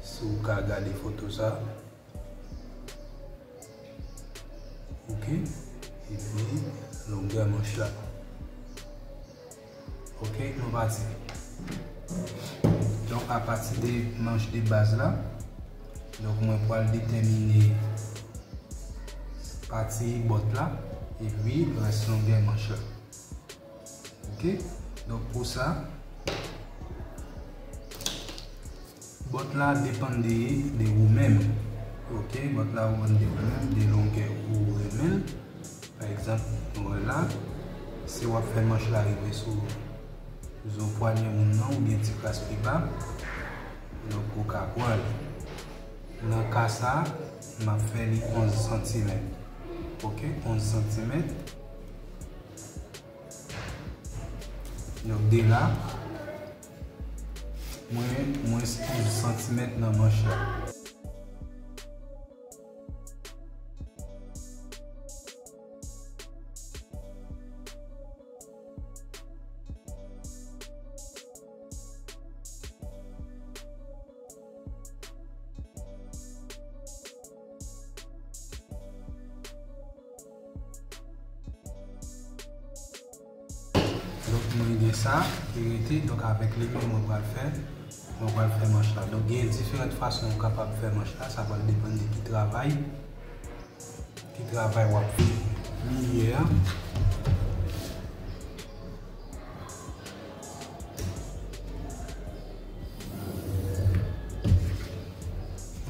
si vous regardez les photos ça. Ok, et puis longueur manche là. Ok, nous parti. Donc à partir des manches de base là, donc moi pour déterminer partie botte là et puis le reste longueur manche là. Ok, donc pour ça, botte là dépend de vous-même. Ok, botte là dépend de vous-même, des longueurs vous-même. Par exemple, là, si vous faites manche là arriver sur un poignet ou bien petit place plus bas, donc au cas où, dans le cas ça, je fait 11 cm. Ok, 11 cm. Donc dès là, moins 11 cm dans la manche là. Donc, je vais ça, donc avec les mains, on va le faire manche là. Donc, il y a différentes façons capables de faire manche là, ça va dépendre de qui travaille ou milieu.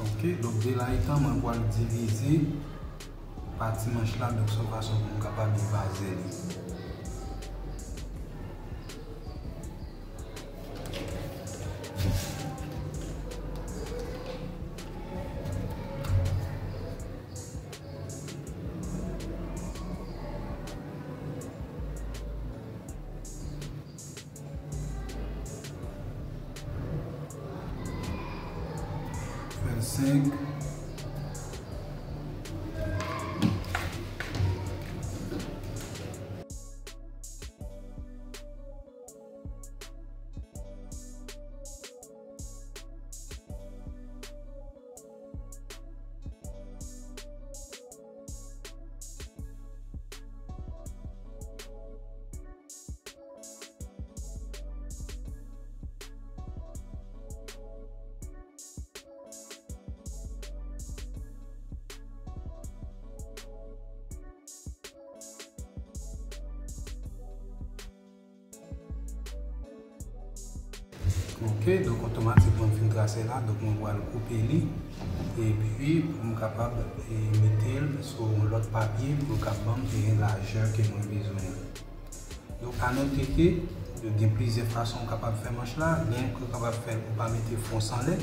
Ok, donc dès là, on va diviser partie manche là, donc de façon qu'on est capable de vaser. Cinq. Ok, donc automatiquement on fait tracer là, donc on va le couper et puis on est capable de mettre sur l'autre papier pour capable de largeur que nous avons besoin. Donc à noter que il y a plusieurs façons capable de faire manche là, bien que capable de faire pour pas mettre fond sans lait.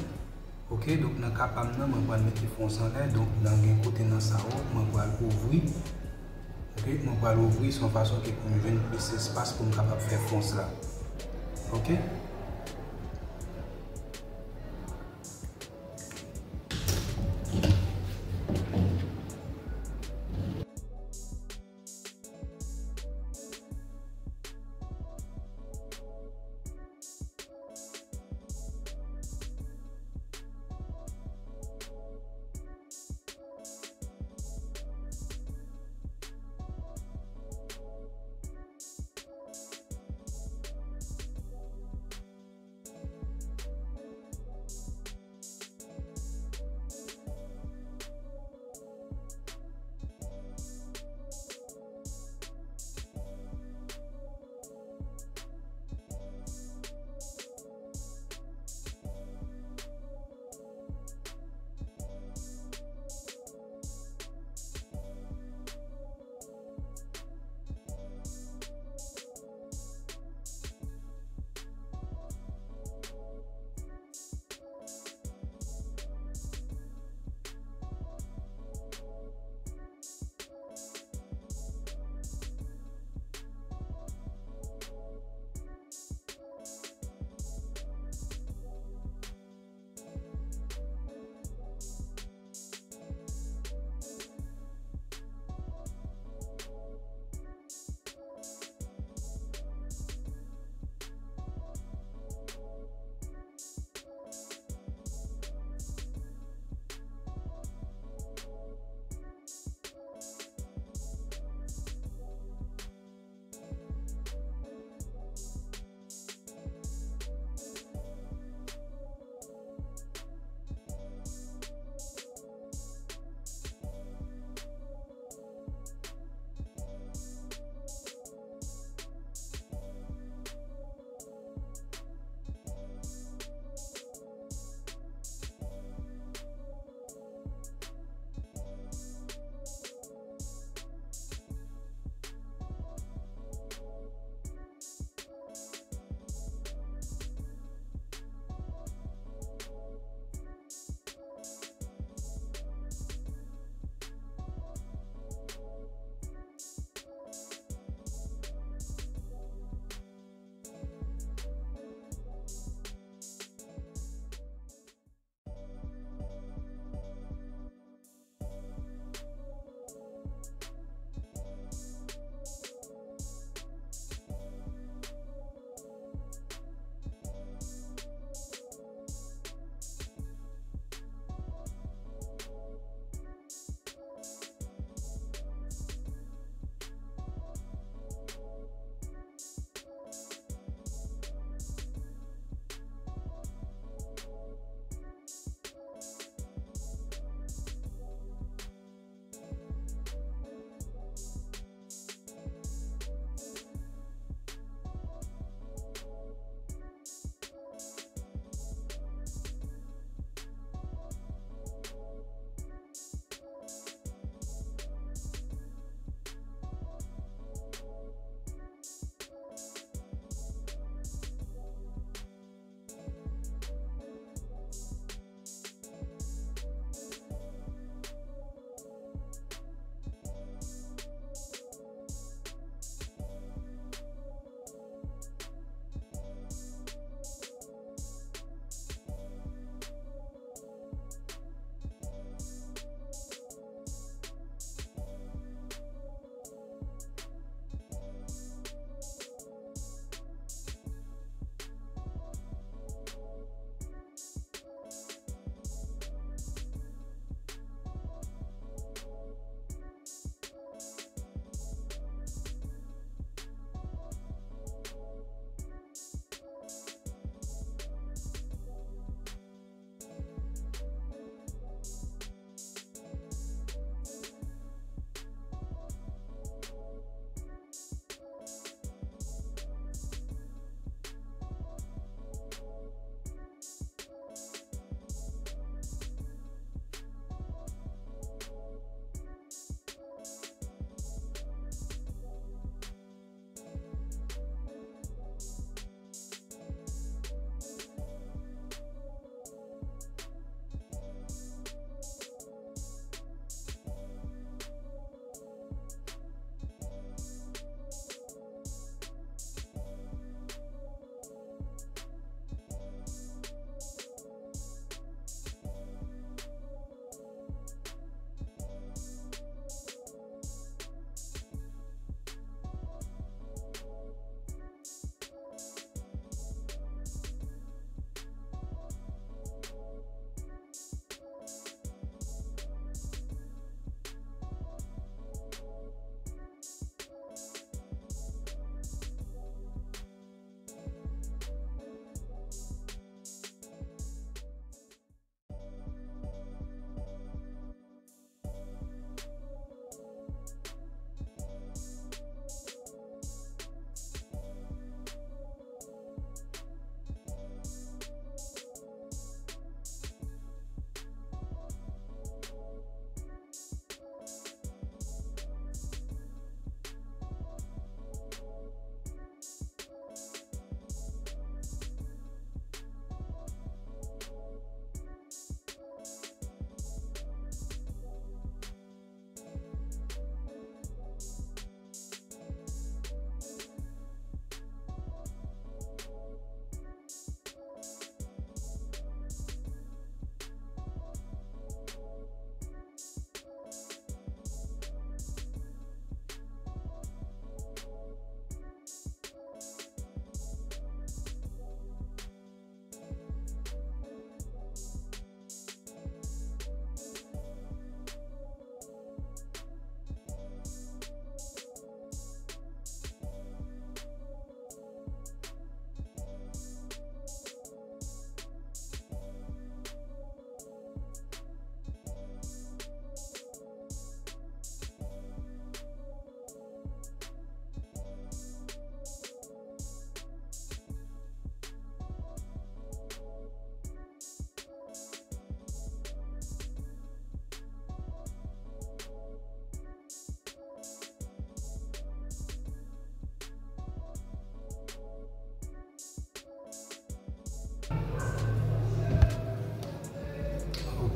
Ok, donc dans capable là, on va mettre fond sans lait, donc dans un côté dans ça, on va l'ouvrir. Ok, on va l'ouvrir de façon que nous avons plus d'espace pour capable de faire fond là. Ok.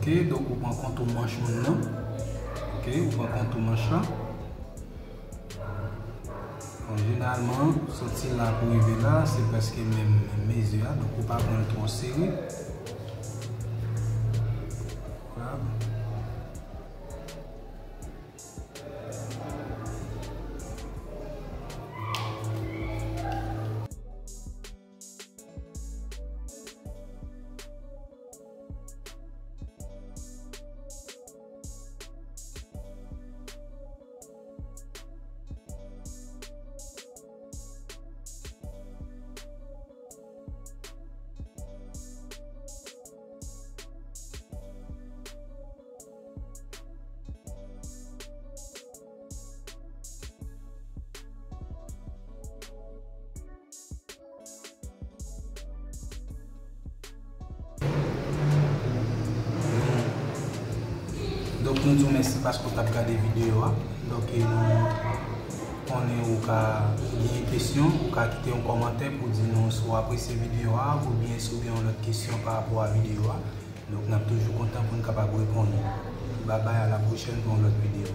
Ok, donc on prend contour manche maintenant. Ok, on prend contour manche là. Généralement, sortir là pour arriver là, c'est presque même mesure, donc on ne peut pas prendre trop serré. Voilà. Donc nous vous remercions parce que vous avez regardé la vidéo. Donc on est au cas une question, ou cas quitter un commentaire pour dire nous soit apprécié la vidéo ou bien si vous avez une autre question par rapport à la vidéo. Donc nous sommes toujours contents pour nous capable de répondre. Bye bye, à la prochaine pour une autre vidéo.